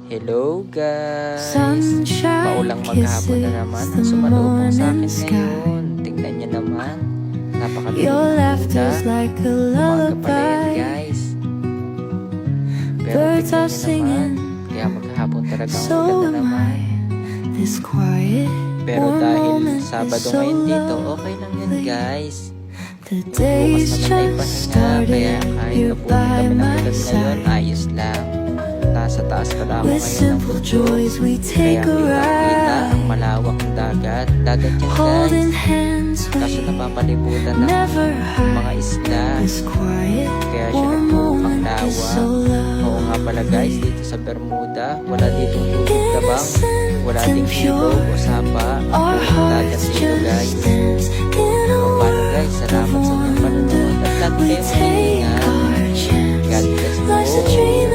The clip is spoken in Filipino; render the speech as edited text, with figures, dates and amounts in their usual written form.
Hello guys! Maulang maghapon na naman ang sumalubong sa akin ngayon. Tingnan nyo naman, napakaganda. Umaga pala yan guys. Pero tingnan nyo naman, kaya maghapon talagang maganda naman. Pero dahil Sabado ngayon dito, okay lang yan guys. Bukas naman ay pahinga, kaya kahit nabuhay kami ng ulan ngayon, ayos lang. Sa taas pala ako ngayon ng bundok, kaya kita ang malawak ng dagat yan guys. Kaso napapalibutan ng mga isla, kaya siya nagmukhang lawa. Oo nga pala guys, dito sa Bermuda, wala ditong tubig tabang, wala ding ilog o sapa, dagat dito guys. O paano guys, salamat sa inyong panonood at lagi kayong mag-iingat. God bless you.